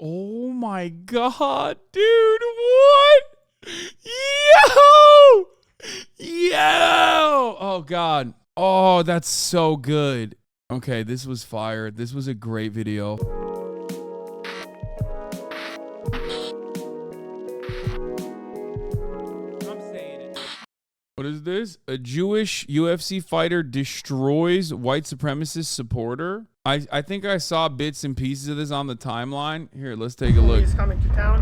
Oh my God, dude, what? Yo! Yo! Oh God. Oh, that's so good. Okay, this was fire. This was a great video. What is this? A Jewish UFC fighter destroys white supremacist supporter? I think I saw bits and pieces of this on the timeline. Here, let's take a look. He's coming to town.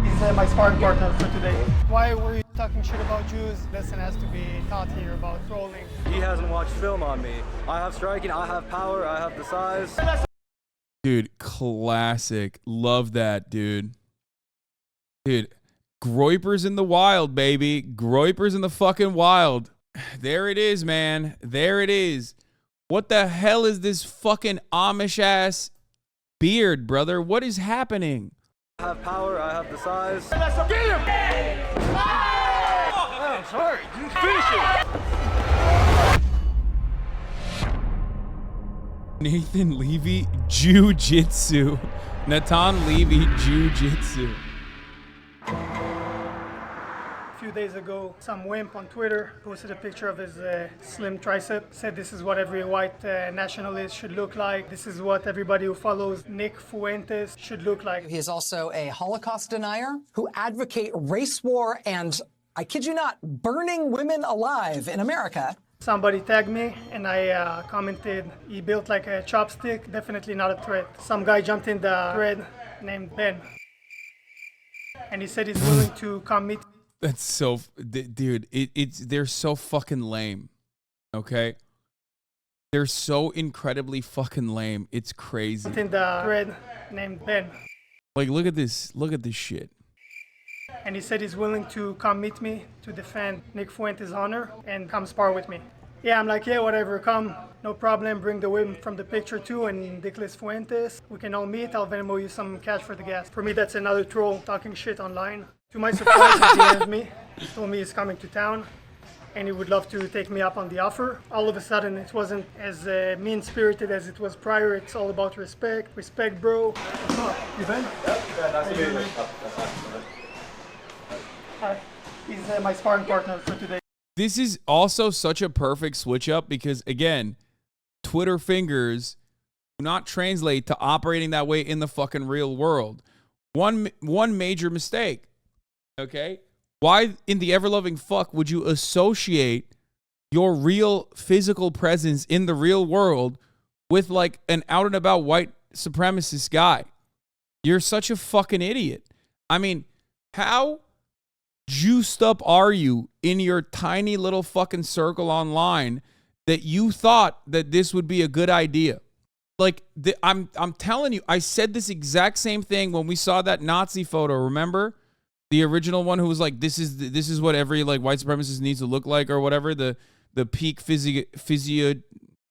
He's my sparring partner for today. Why were you talking shit about Jews? Lesson has to be taught here about trolling. He hasn't watched film on me. I have striking, I have power, I have the size. Dude, classic. Love that, dude. Dude, Groypers in the wild, baby. Groypers in the fucking wild. There it is, man. There it is. What the hell is this fucking Amish ass beard, brother? What is happening? I have power, I have the size. Get him! Oh, sorry. You finish it. Natan Levy, Jiu-Jitsu. Natan Levy, Jiu-Jitsu. A few days ago, some wimp on Twitter posted a picture of his slim tricep. Said this is what every white nationalist should look like. This is what everybody who follows Nick Fuentes should look like. He is also a Holocaust denier who advocate race war and, I kid you not, burning women alive in America. Somebody tagged me and I commented, he built like a chopstick, definitely not a threat. Some guy jumped in the thread named Ben. And he said he's willing to come meet. That's so, dude, they're so fucking lame, okay? They're so incredibly fucking lame. It's crazy. In the thread named Ben. Like, look at this shit. And he said he's willing to come meet me to defend Nick Fuentes' honor and come spar with me. Yeah, I'm like, yeah, whatever, come, no problem, bring the women from the picture too and Nicholas Fuentes. We can all meet, I'll Venmo you some cash for the gas. For me, that's another troll talking shit online. To my surprise, he DM'd me, told me he's coming to town and he would love to take me up on the offer. All of a sudden, it wasn't as mean-spirited as it was prior. It's all about respect. Respect, bro. What's up? You Ben? Yeah, nice to meet you. Hi. He's my sparring partner for today. This is also such a perfect switch up because, again, Twitter fingers do not translate to operating that way in the fucking real world. One major mistake, okay? Why in the ever-loving fuck would you associate your real physical presence in the real world with, like, an out-and-about white supremacist guy? You're such a fucking idiot. I mean, how juiced up are you in your tiny little fucking circle online that you thought that this would be a good idea? Like, I'm telling you, I said this exact same thing when we saw that Nazi photo. Remember the original one who was like, this is what every like white supremacist needs to look like or whatever. The peak physio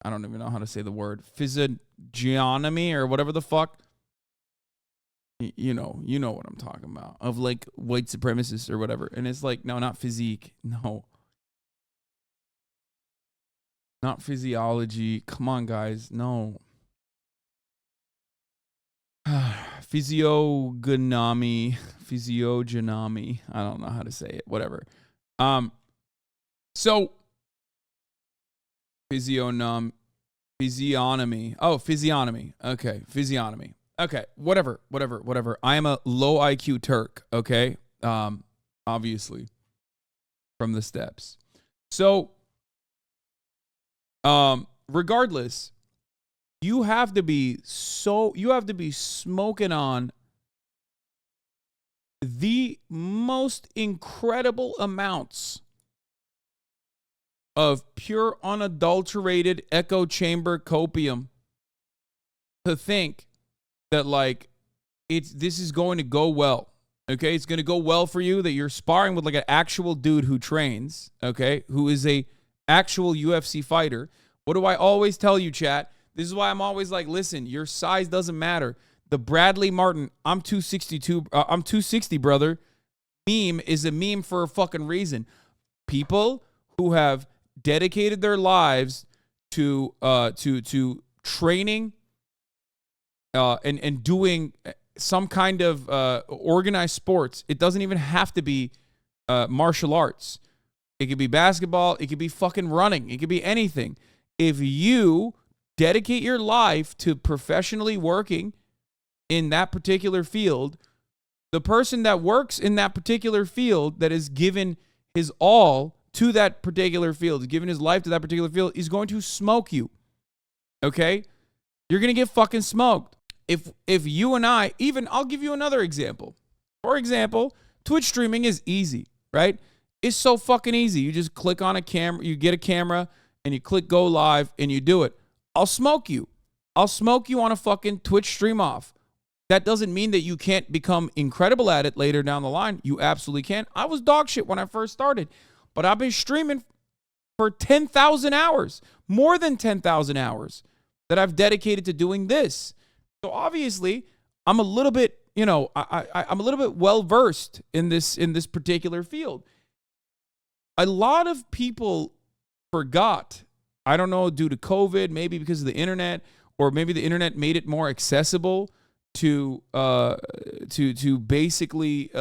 I don't even know how to say the word, physiognomy or whatever the fuck. You know what I'm talking about, of like white supremacists or whatever. And it's like, no, not physique. No. Not physiology. Come on, guys. No. Physiognomy. I don't know how to say it. Whatever. So physiognomy. Oh, physiognomy. Okay, physiognomy. Okay, whatever. I am a low IQ Turk, okay? Obviously, from the steps. So, regardless, you have to be smoking on the most incredible amounts of pure, unadulterated echo chamber copium to think that like this is going to go well. Okay, it's going to go well for you that you're sparring with like an actual dude who trains, okay, who is a actual UFC fighter. What do I always tell you, chat? This is why I'm always like, listen, your size doesn't matter. The Bradley Martin, I'm 260, brother, meme is a meme for a fucking reason. People who have dedicated their lives to training and doing some kind of organized sports. It doesn't even have to be martial arts. It could be basketball. It could be fucking running. It could be anything. If you dedicate your life to professionally working in that particular field, the person that works in that particular field, that is given his all to that particular field, given his life to that particular field, is going to smoke you. Okay? You're going to get fucking smoked. If you and I, even, I'll give you another example. For example, Twitch streaming is easy, right? It's so fucking easy. You just click on a camera, you get a camera, and you click go live, and you do it. I'll smoke you. I'll smoke you on a fucking Twitch stream off. That doesn't mean that you can't become incredible at it later down the line. You absolutely can. I was dog shit when I first started, but I've been streaming for 10,000 hours, more than 10,000 hours that I've dedicated to doing this. So obviously, I'm a little bit, I'm a little bit well-versed in this particular field. A lot of people forgot, I don't know, due to COVID, maybe because of the internet, or maybe the internet made it more accessible to basically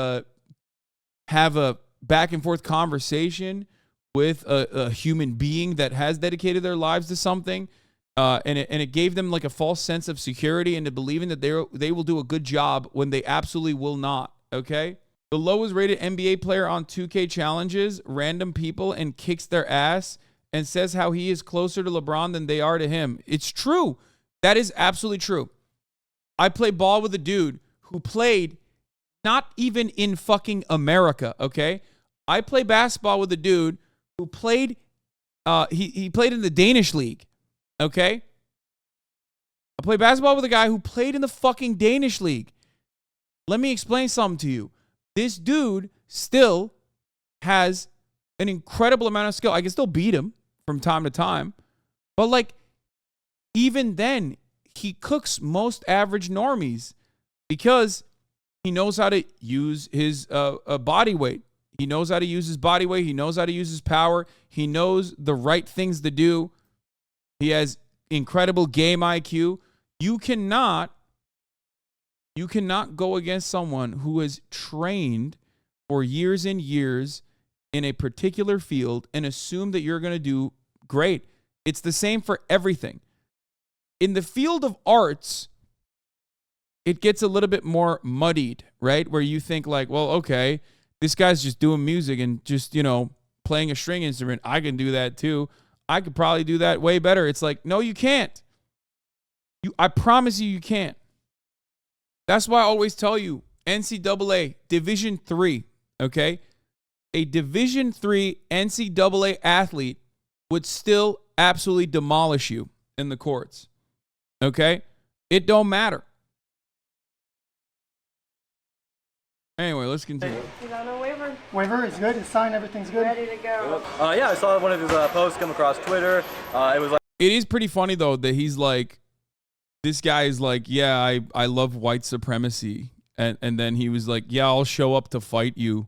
have a back and forth conversation with a human being that has dedicated their lives to something, and it gave them like a false sense of security into believing that they will do a good job when they absolutely will not. Okay, the lowest rated NBA player on 2K challenges random people and kicks their ass and says how he is closer to LeBron than they are to him. It's true. That is absolutely true. I play ball with a dude who played not even in fucking America, okay? I play basketball with a dude who played, he played in the Danish league, okay? I play basketball with a guy who played in the fucking Danish league. Let me explain something to you. This dude still has an incredible amount of skill. I can still beat him from time to time, but like, even then, he cooks most average normies because he knows how to use his body weight. He knows how to use his body weight. He knows how to use his power. He knows the right things to do. He has incredible game IQ. You cannot go against someone who has trained for years and years in a particular field and assume that you're going to do great. It's the same for everything. In the field of arts, it gets a little bit more muddied, right? Where you think like, well, okay, this guy's just doing music and just, playing a string instrument. I can do that too. I could probably do that way better. It's like, no, you can't. I promise you can't. That's why I always tell you, NCAA Division III, okay? A Division III NCAA athlete would still absolutely demolish you in the courts. Okay? It don't matter. Anyway, let's continue. You got no waiver? Waiver is good. It's signed. Everything's good. Ready to go. Yeah, I saw one of his posts come across Twitter. It was like, It is pretty funny, though, that he's like, this guy is like, yeah, I love white supremacy. And then he was like, yeah, I'll show up to fight you.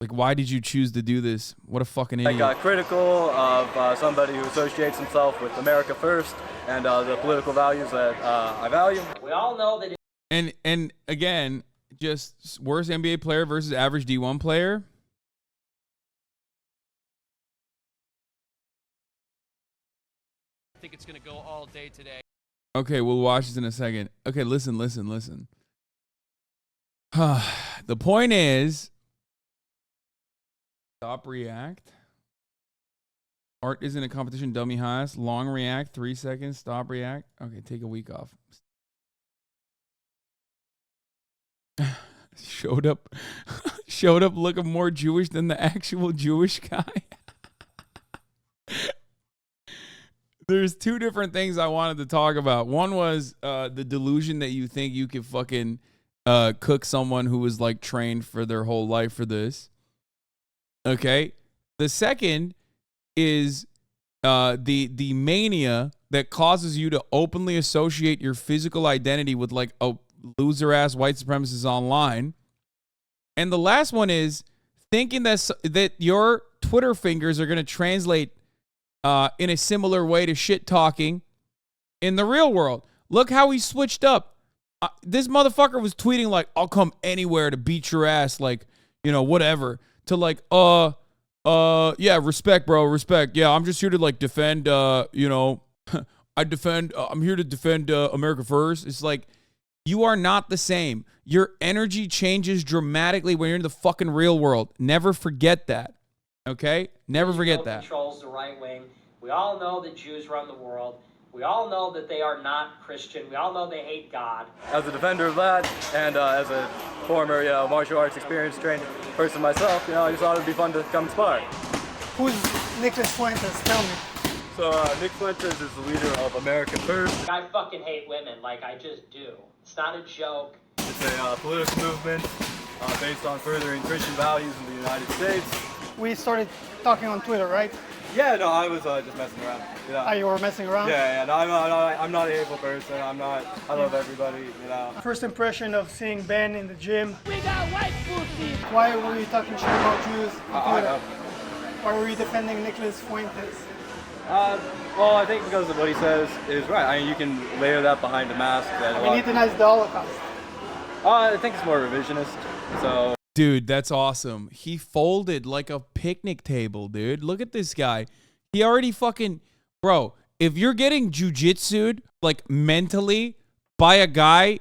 Like, why did you choose to do this? What a fucking idiot. like critical of somebody who associates himself with America first and the political values that I value. We all know that. And again, just worst NBA player versus average D1 player. I think it's going to go all day today. Okay, we'll watch this in a second. Okay, listen. The point is, stop react. Art isn't a competition, dummy highest. Long react, 3 seconds. Stop react. Okay, take a week off. Showed up looking more Jewish than the actual Jewish guy. There's two different things I wanted to talk about. One was the delusion that you think you could fucking cook someone who was like trained for their whole life for this. Okay. The second is the mania that causes you to openly associate your physical identity with like a loser ass white supremacist online. And the last one is thinking that your Twitter fingers are going to translate in a similar way to shit talking in the real world. Look how he switched up. This motherfucker was tweeting like, I'll come anywhere to beat your ass, like, you know, whatever, to like, yeah, respect, bro, respect. Yeah, I'm just here to like defend, you know, I'm here to defend America first. It's like, you are not the same. Your energy changes dramatically when you're in the fucking real world. Never forget that. Okay? Never forget that. Controls the right wing. We all know that Jews run the world. We all know that they are not Christian. We all know they hate God. As a defender of that, and as a former, you know, martial arts experienced trained person myself, you know, I just thought it'd be fun to come spar. Who's Nicholas Fuentes? Tell me. So Nick Fuentes is the leader of America First. I fucking hate women, like I just do. It's not a joke. It's a political movement based on furthering Christian values in the United States. We started talking on Twitter, right? Yeah, no, I was just messing around. You know? You were messing around? Yeah, no, I'm not a hateful person. I love everybody, you know. First impression of seeing Ben in the gym. We got white pussy. Why were you talking shit about Jews on Twitter? know. Why were you defending Nicholas Fuentes? Well, I think because of what he says is right. I mean, you can layer that behind a mask. He denies the Holocaust. I think it's more revisionist. So. Dude, that's awesome. He folded like a picnic table, dude. Look at this guy. He already fucking... Bro, if you're getting jujitsu'd, like, mentally by a guy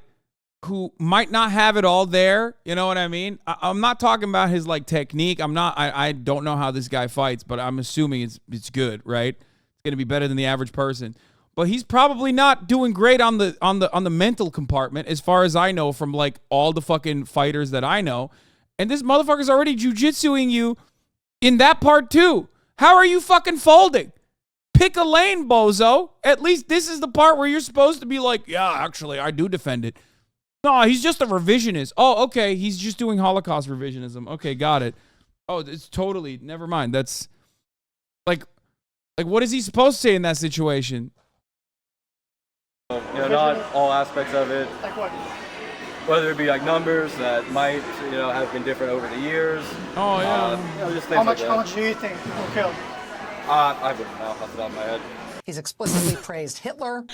who might not have it all there, you know what I mean? I'm not talking about his, like, technique. I don't know how this guy fights, but I'm assuming it's good, right? It's going to be better than the average person. But he's probably not doing great on the mental compartment, as far as I know, from, like, all the fucking fighters that I know. And this motherfucker's already jujitsuing you in that part too. How are you fucking folding? Pick a lane, bozo. At least this is the part where you're supposed to be like, yeah, actually, I do defend it. No, he's just a revisionist. Oh, okay, he's just doing Holocaust revisionism. Okay, got it. Oh, it's totally, never mind. That's, like what is he supposed to say in that situation? You know, not all aspects of it. Like what? Whether it be like numbers that might, you know, have been different over the years. Oh, yeah. You know, just things like that. How much do you think were killed? I wouldn't know off the top of my head. He's explicitly praised Hitler.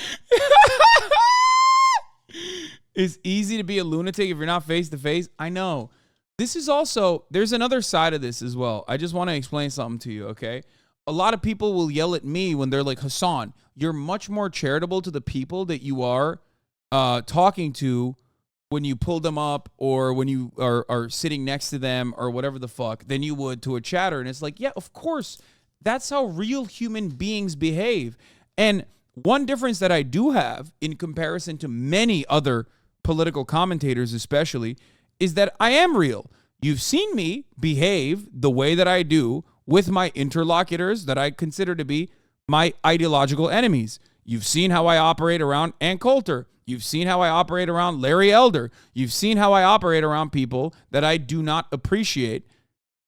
It's easy to be a lunatic if you're not face to face. I know. This is also, there's another side of this as well. I just want to explain something to you, okay? A lot of people will yell at me when they're like, Hasan, you're much more charitable to the people that you are talking to when you pull them up or when you are sitting next to them or whatever the fuck than you would to a chatter. And it's like, yeah, of course, that's how real human beings behave. And one difference that I do have in comparison to many other political commentators especially is that I am real. You've seen me behave the way that I do with my interlocutors that I consider to be my ideological enemies. You've seen how I operate around Ann Coulter. You've seen how I operate around Larry Elder. You've seen how I operate around people that I do not appreciate.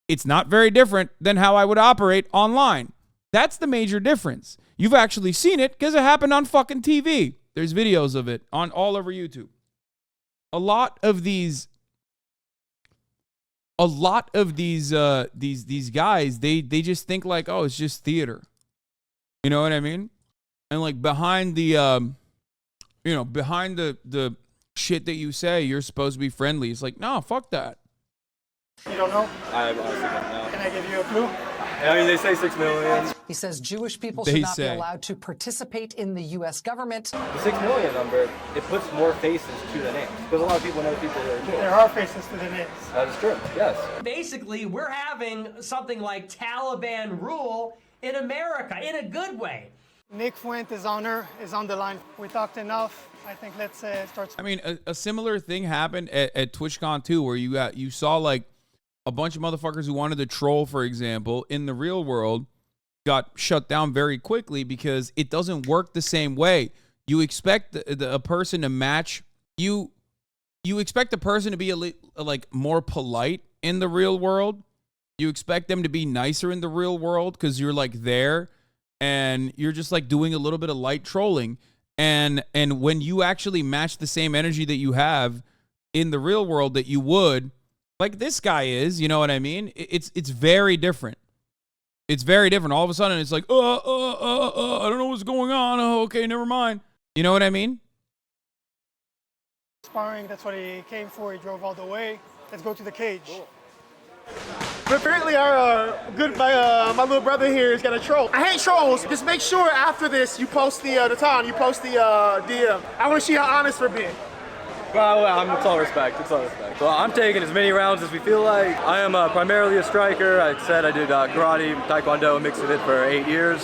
It's not very different than how I would operate online. That's the major difference. You've actually seen it because it happened on fucking TV. There's videos of it on all over YouTube. A lot of these guys, they just think like, oh, it's just theater. You know what I mean? And like behind the behind the shit that you say, you're supposed to be friendly. It's like, no, fuck that. You don't know? I honestly don't know. Can I give you a clue? I mean, they say 6 million. He says Jewish people should not be say. allowed to participate in the U.S. government. The 6 million number, it puts more faces to the names. Because a lot of people know people who are Jewish. There are faces to the names. That is true, yes. Basically, we're having something like Taliban rule in America, in a good way. Nick Fuentes' honor is on the line. We talked enough. I think let's start. I mean, a similar thing happened at TwitchCon too, where you saw like a bunch of motherfuckers who wanted to troll, for example, in the real world, got shut down very quickly because it doesn't work the same way. You expect a person to match you. You expect a person to be like more polite in the real world. You expect them to be nicer in the real world because you're like there and you're just like doing a little bit of light trolling. And when you actually match the same energy that you have in the real world that you would, like this guy is, you know what I mean? It's very different. It's very different. All of a sudden, it's like, I don't know what's going on. Oh, okay, never mind. You know what I mean? Sparring, that's what he came for. He drove all the way. Let's go to the cage. Cool. But apparently my little brother here is gonna troll. I hate trolls. Just make sure after this you post the time, you post the DM. I want to see how honest we're being. Well, it's all respect. It's all respect. Well, I'm taking as many rounds as we feel like. I am primarily a striker. Like I said, I did karate, taekwondo, mixed with it for 8 years.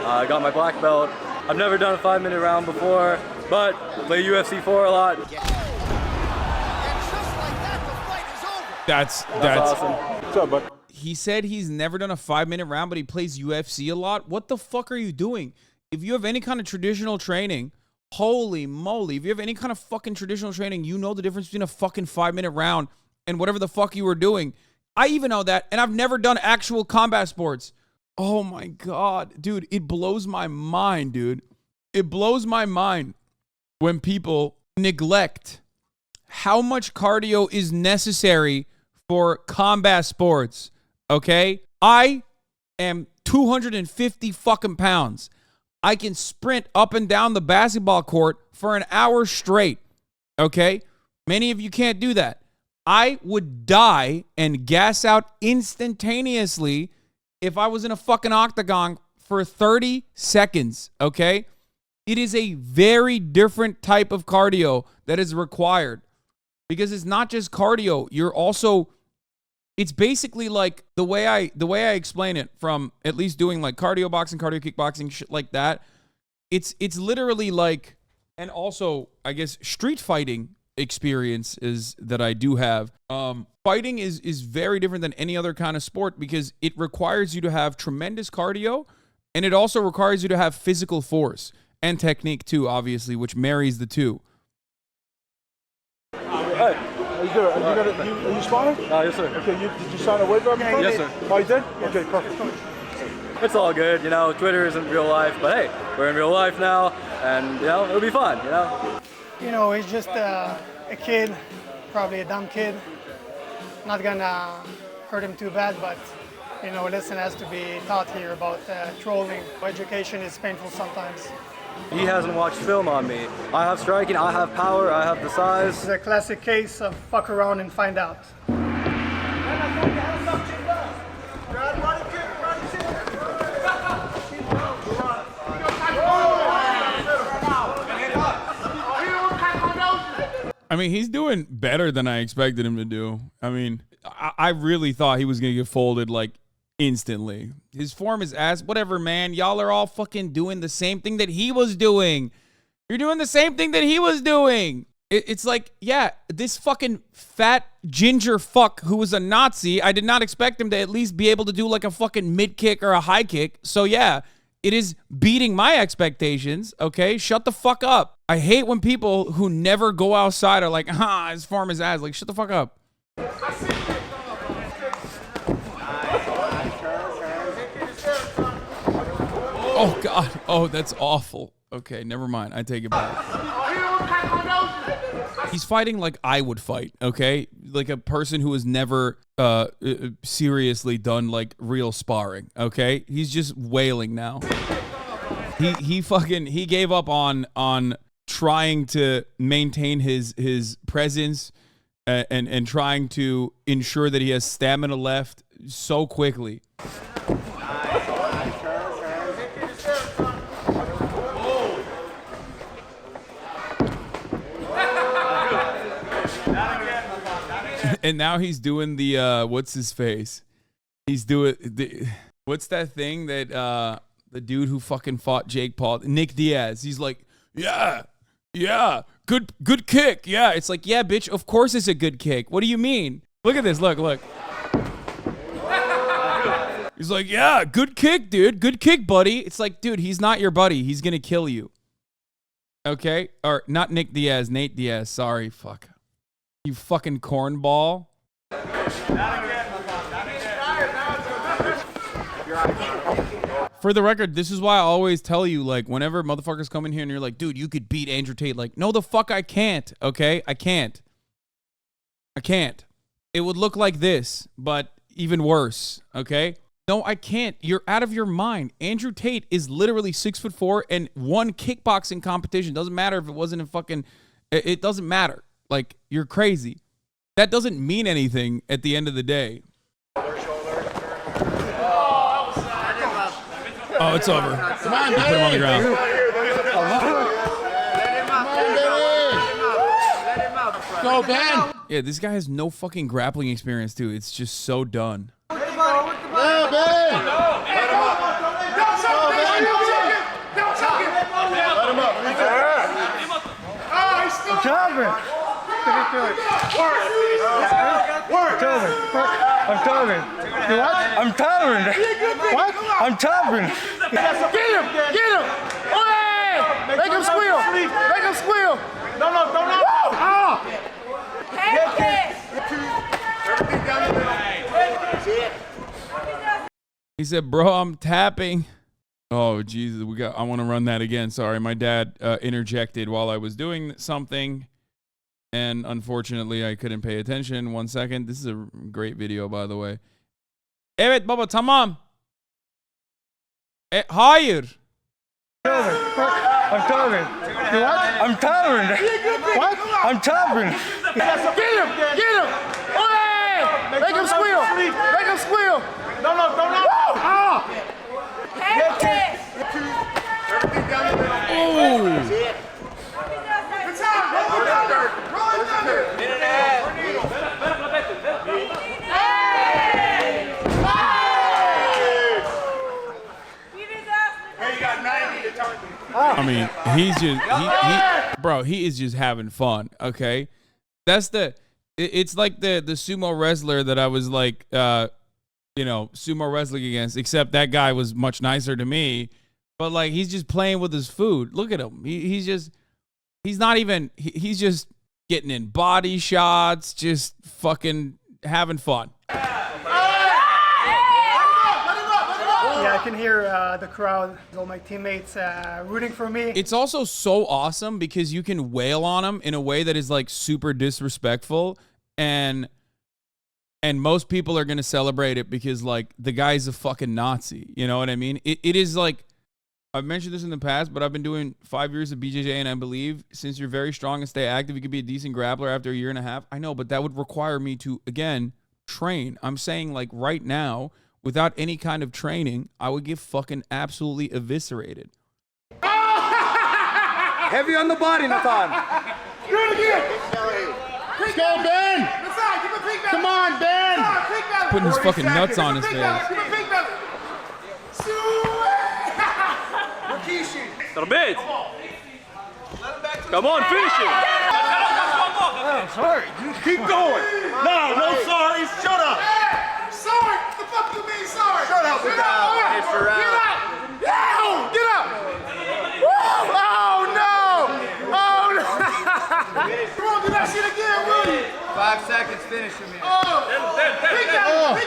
I got my black belt. I've never done a 5-minute round before, but play UFC 4 a lot. That's awesome. What's up, bud? He said he's never done a 5-minute round, but he plays UFC a lot. What the fuck are you doing? If you have any kind of traditional training, holy moly, if you have any kind of fucking traditional training, you know the difference between a fucking 5-minute round and whatever the fuck you were doing. I even know that, and I've never done actual combat sports. Oh my God, dude, it blows my mind, dude. It blows my mind when people neglect how much cardio is necessary for combat sports, okay? I am 250 fucking pounds. I can sprint up and down the basketball court for an hour straight, okay? Many of you can't do that. I would die and gas out instantaneously if I was in a fucking octagon for 30 seconds, okay? It is a very different type of cardio that is required. Because it's not just cardio, you're also, it's basically like the way I explain it from at least doing like cardio boxing, cardio kickboxing, shit like that. It's literally like, and also I guess street fighting experience is that I do have. Fighting is very different than any other kind of sport because it requires you to have tremendous cardio and it also requires you to have physical force and technique too, obviously, which marries the two. Hey, how you doing? Are you sparring? Yes, sir. Okay, did you sign a waiver? Yes, sir. Oh, you did? Okay, perfect. It's all good, you know, Twitter isn't real life, but hey, we're in real life now, and, you know, it'll be fun, you know? You know, he's just a kid, probably a dumb kid. Not gonna hurt him too bad, but, you know, a lesson has to be taught here about trolling. Education is painful sometimes. He hasn't watched film on me. I have striking, I have power, I have the size. It's a classic case of fuck around and find out. I mean, he's doing better than I expected him to do. I mean, I really thought he was going to get folded like instantly. His form is ass. Whatever, man. Y'all are all fucking doing the same thing that he was doing. You're doing the same thing that he was doing. It's like, yeah, this fucking fat ginger fuck who was a Nazi, I did not expect him to at least be able to do like a fucking mid kick or a high kick. So yeah, it is beating my expectations, okay? Shut the fuck up. I hate when people who never go outside are like, his form is ass. Like, shut the fuck up. Oh, God. Oh, that's awful. Okay, never mind. I take it back. He's fighting like I would fight, okay? Like a person who has never seriously done like real sparring, okay? He's just wailing now. He gave up on trying to maintain his presence and trying to ensure that he has stamina left so quickly. And now he's doing the what's his face? He's doing what's that thing that the dude who fucking fought Jake Paul, Nick Diaz. He's like, yeah, good kick. Yeah, it's like, yeah, bitch, of course it's a good kick. What do you mean? Look at this. Look. He's like, yeah, good kick, dude. Good kick, buddy. It's like, dude, he's not your buddy. He's gonna kill you. Okay? Or not Nick Diaz, Nate Diaz. Sorry, fuck. You fucking cornball. For the record, this is why I always tell you, like, whenever motherfuckers come in here and you're like, dude, you could beat Andrew Tate. Like, no, the fuck I can't, okay? I can't. It would look like this, but even worse, okay? No, I can't. You're out of your mind. Andrew Tate is literally 6'4" and won kickboxing competition. Doesn't matter if it wasn't in fucking... It doesn't matter. Like, you're crazy. That doesn't mean anything at the end of the day. Oh, it's over. Come on, Put him on the ground. Go, Ben. Yeah, this guy has no fucking grappling experience, too. It's just so done. Yeah, Ben. Let him up. I'm covering. I'm covering. You what? I'm covering. What? I'm covering. Get him. Get him. Hey! Make him squeal. Make him squeal. No. Ah! Everything down the middle. He said, bro, I'm tapping. Oh, Jesus. I want to run that again. Sorry. My dad interjected while I was doing something. And unfortunately, I couldn't pay attention. 1 second. This is a great video, by the way. Evet baba, tamam. Hayır. I'm covering. What? I'm covering. What? I'm covering. Get him. Hey! Make him squeal. Make him squeal. No. Ah! Everything down the middle. Oh. I mean, he's just, bro, he is just having fun, okay? It's like the sumo wrestler that I was like, sumo wrestling against, except that guy was much nicer to me. But like, he's just playing with his food. Look at him. He's just getting in body shots, just fucking having fun. Yeah, I can hear the crowd, all my teammates rooting for me. It's also so awesome because you can wail on him in a way that is like super disrespectful, and most people are gonna celebrate it because like the guy's a fucking Nazi. You know what I mean? It is like, I've mentioned this in the past, but I've been doing 5 years of BJJ, and I believe since you're very strong and stay active, you could be a decent grappler after a year and a half. I know, but that would require me to, again, train. I'm saying like right now, without any kind of training, I would get fucking absolutely eviscerated. Heavy on the body, Natan. Do it again. Let's go, Ben. Come on, Ben. Putting his fucking nuts on his face. Little bit. Come on, finish it. Oh, sorry. Keep going. No sorry. Shut up. Sorry. What the fuck you mean sorry? Shut up with that. Get out. Get out. Oh, no. Come on, do that shit again, will you? 5 seconds, finish him, man. Big belly.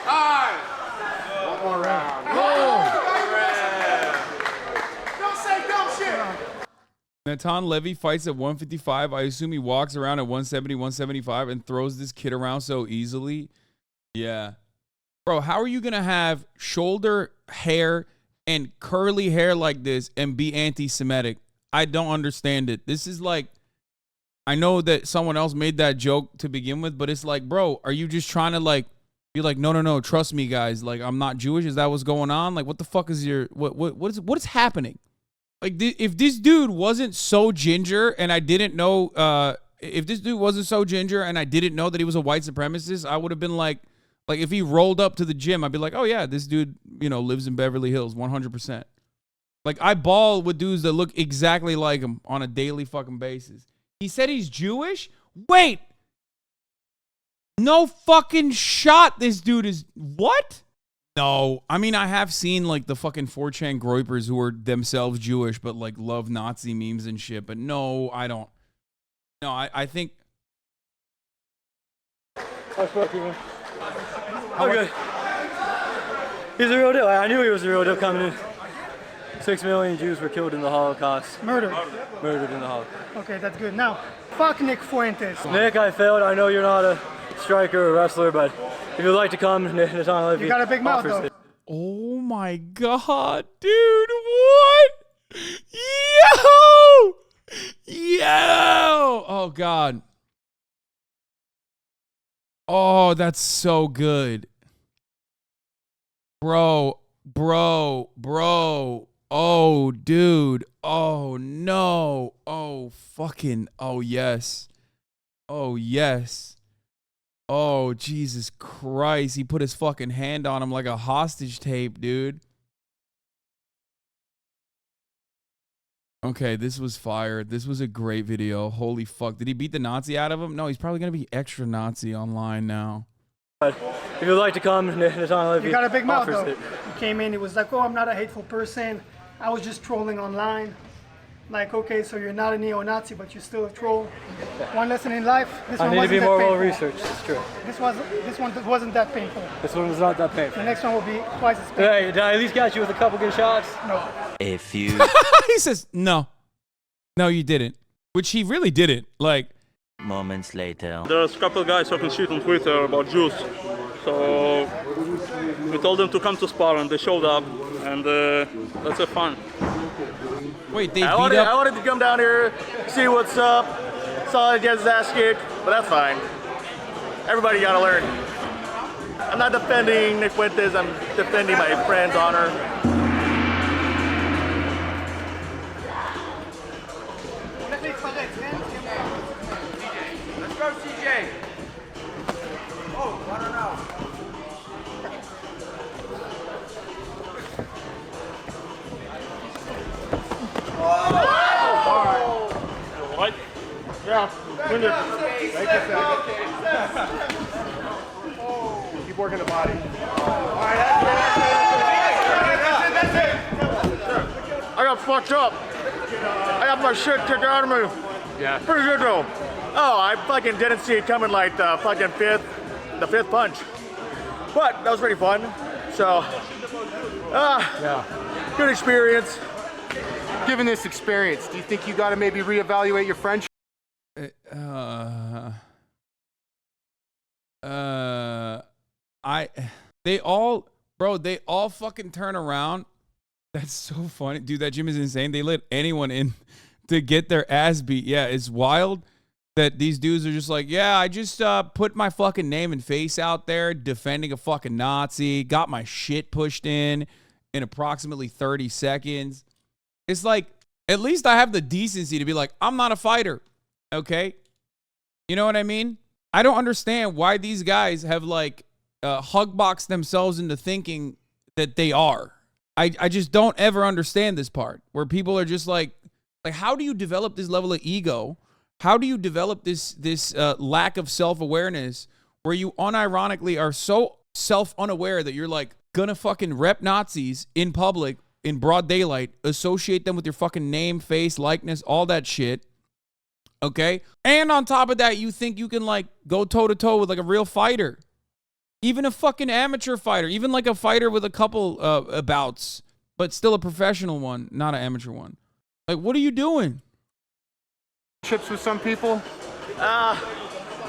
All right. One more round. Don't say dumb shit. Natan Levy fights at 155. I assume he walks around at 170, 175 and throws this kid around so easily. Yeah. Bro, how are you going to have shoulder hair and curly hair like this and be anti-Semitic? I don't understand it. This is like, I know that someone else made that joke to begin with, but it's like, bro, are you just trying to like, be like, no, trust me, guys. Like, I'm not Jewish. Is that what's going on? Like, what the fuck is your, what is happening? Like, if this dude wasn't so ginger and I didn't know, if this dude wasn't so ginger and I didn't know that he was a white supremacist, I would have been like if he rolled up to the gym, I'd be like, oh yeah, this dude, lives in Beverly Hills, 100%. Like, I ball with dudes that look exactly like him on a daily fucking basis. He said he's Jewish? Wait. No fucking shot this dude is, what? No, I mean, I have seen like the fucking 4chan groypers who are themselves Jewish, but like love Nazi memes and shit. But no, I don't. No, I think. I'm good. He's a real deal. I knew he was a real deal coming in. 6 million Jews were killed in the Holocaust. Murdered. Murdered in the Holocaust. Okay, that's good. Now, fuck Nick Fuentes. Nick, I failed. I know you're not a striker or wrestler, but if you'd like to come, Natan Levy. You got a big mouth, though. Oh my God, dude, what? Yo! Oh, God. Oh, that's so good. Bro. Oh, dude. Oh, no. Oh, fucking. Oh, yes. Oh, yes. Oh, Jesus Christ. He put his fucking hand on him like a hostage tape, dude. Okay, this was fire. This was a great video. Holy fuck. Did he beat the Nazi out of him? No, he's probably going to be extra Nazi online now. If you'd like to come, Natan Levy. You got a big mouth, though. It. He came in, he was like, oh, I'm not a hateful person. I was just trolling online. Like, okay, so you're not a neo-Nazi, but you're still a troll. One lesson in life, this one I need to wasn't be that more painful. well-researched, it's true. This one wasn't that painful. This one was not that painful. The next one will be twice as painful. Hey, did I at least catch you with a couple good shots? No. A few He says, no. No, you didn't. Which he really didn't. Like, moments later. There's a couple guys talking shit on Twitter about Jews. So we told them to come to spar and they showed up and let's have fun. wait, they I beat wanted, up... I wanted to come down here, see what's up. Saw he gets his ass kicked, but that's fine. Everybody gotta learn. I'm not defending Nick Fuentes, I'm defending my friend's honor. Let's go, CJ. Oh, I don't know. Right? Yeah. Keep working the body. I got fucked up. I got my shit kicked out of me. Yeah. Pretty good though. Oh, I fucking didn't see it coming like the fucking fifth punch. But that was pretty fun. So, good experience. Given this experience, do you think you got to maybe reevaluate your friendship? They all fucking turn around. That's so funny. Dude, that gym is insane. They let anyone in to get their ass beat. Yeah, it's wild that these dudes are just like, yeah, I just put my fucking name and face out there defending a fucking Nazi, got my shit pushed in approximately 30 seconds. It's like, at least I have the decency to be like, I'm not a fighter, okay? You know what I mean? I don't understand why these guys have like hugboxed themselves into thinking that they are. I just don't ever understand this part where people are just like how do you develop this level of ego? How do you develop this lack of self-awareness where you unironically are so self-unaware that you're like gonna fucking rep Nazis in public in broad daylight, associate them with your fucking name, face, likeness, all that shit. Okay? And on top of that, you think you can like go toe-to-toe with like a real fighter. Even a fucking amateur fighter, even like a fighter with a couple bouts, but still a professional one, not an amateur one. Like, what are you doing? Chips with some people?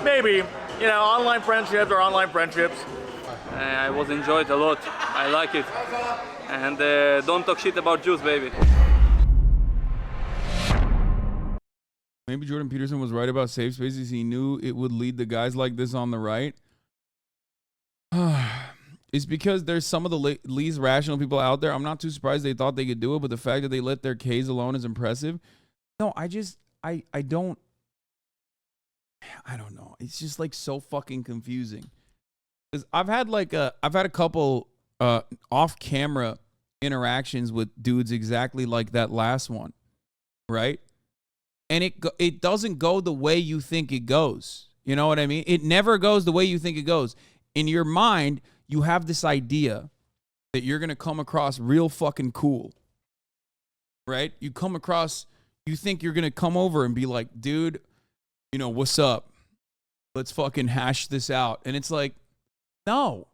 Maybe. You know, online friendships are online friendships. I was enjoyed a lot. I like it. And don't talk shit about Jews, baby. Maybe Jordan Peterson was right about safe spaces. He knew it would lead to guys like this on the right. It's because there's some of the least rational people out there. I'm not too surprised they thought they could do it, but the fact that they let their K's alone is impressive. No, I don't know. It's just like so fucking confusing. Because I've had a couple off-camera interactions with dudes exactly like that last one, right? And it doesn't go the way you think it goes. You know what I mean? It never goes the way you think it goes. In your mind, you have this idea that you're going to come across real fucking cool, right? You think you're going to come over and be like, dude, you know, what's up? Let's fucking hash this out. And it's like, no.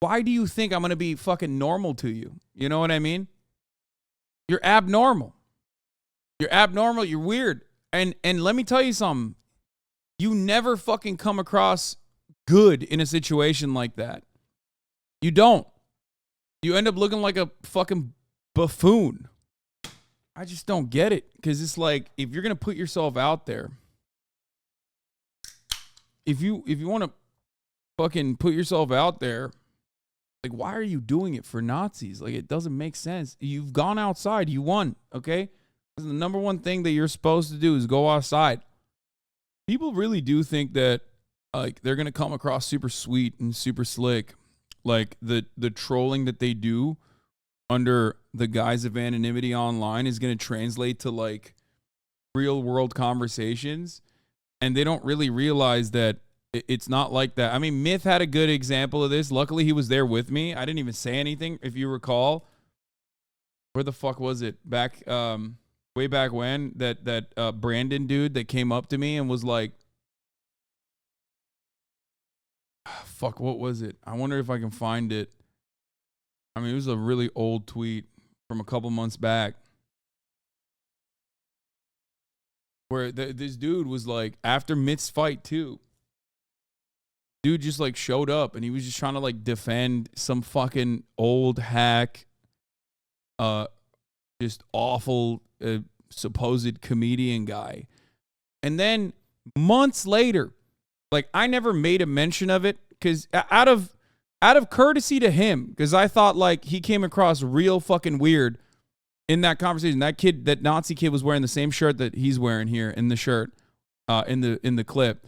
Why do you think I'm going to be fucking normal to you? You know what I mean? You're abnormal. You're abnormal. You're weird. And let me tell you something. You never fucking come across good in a situation like that. You don't. You end up looking like a fucking buffoon. I just don't get it. Because it's like, if you're going to put yourself out there, if you want to fucking put yourself out there, like, why are you doing it for Nazis? Like, it doesn't make sense. You've gone outside. You won, okay? The number one thing that you're supposed to do is go outside. People really do think that, like, they're going to come across super sweet and super slick. Like, the trolling that they do under the guise of anonymity online is going to translate to, like, real world conversations. And they don't really realize that it's not like that. I mean, Myth had a good example of this. Luckily, he was there with me. I didn't even say anything, if you recall. Where the fuck was it? Back, way back when, that Brandon dude that came up to me and was like, fuck, what was it? I wonder if I can find it. I mean, it was a really old tweet from a couple months back. Where this dude was like, after Myth's fight too, dude just like showed up and he was just trying to like defend some fucking old hack, just awful supposed comedian guy. And then months later, like, I never made a mention of it because out of courtesy to him, because I thought like he came across real fucking weird in that conversation. That Nazi kid was wearing the same shirt that he's wearing here in the shirt, in the clip.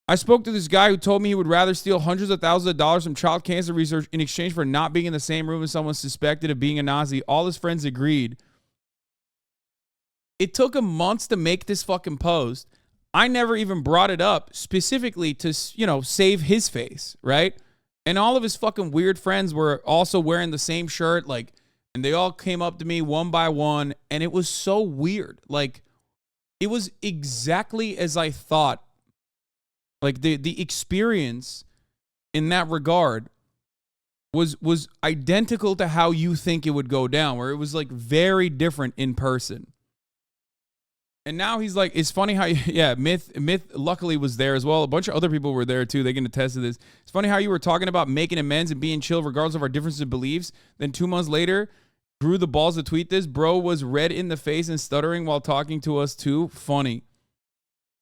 I spoke to this guy who told me he would rather steal hundreds of thousands of dollars from child cancer research in exchange for not being in the same room as someone suspected of being a Nazi. All his friends agreed. It took him months to make this fucking post. I never even brought it up specifically to, save his face, right? And all of his fucking weird friends were also wearing the same shirt, like, and they all came up to me one by one, and it was so weird. Like, it was exactly as I thought. Like, the experience in that regard was identical to how you think it would go down, where it was like very different in person. And now he's like, it's funny how, Myth luckily was there as well. A bunch of other people were there too. They can attest to this. It's funny how you were talking about making amends and being chill regardless of our differences of beliefs. Then 2 months later, grew the balls to tweet this. Bro was red in the face and stuttering while talking to us too. Funny.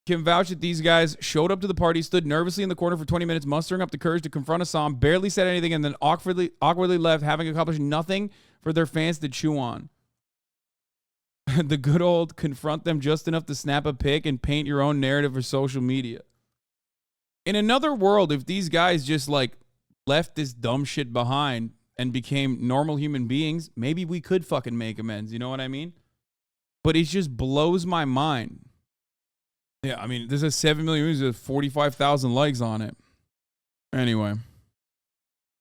Can vouch that these guys showed up to the party, stood nervously in the corner for 20 minutes, mustering up the courage to confront Hasan, barely said anything, and then awkwardly left, having accomplished nothing for their fans to chew on. The good old confront them just enough to snap a pic and paint your own narrative for social media. In another world, if these guys just like left this dumb shit behind and became normal human beings, maybe we could fucking make amends. You know what I mean? But it just blows my mind. Yeah, I mean, this has 7 million views, there's 45,000 likes on it. Anyway.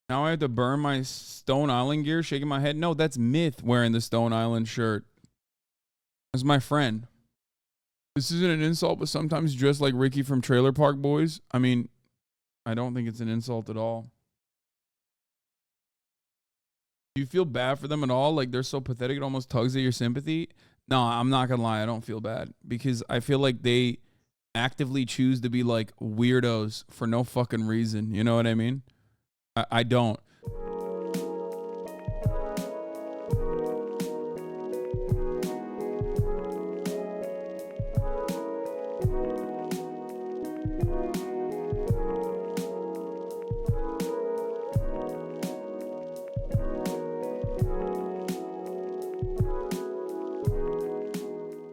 Now I have to burn my Stone Island gear, shaking my head. No, that's Myth wearing the Stone Island shirt. That's my friend. This isn't an insult, but sometimes dressed like Ricky from Trailer Park Boys. I mean, I don't think it's an insult at all. Do you feel bad for them at all? Like, they're so pathetic, it almost tugs at your sympathy? No, I'm not gonna lie, I don't feel bad. Because I feel like they actively choose to be like weirdos for no fucking reason. You know what I mean? I don't.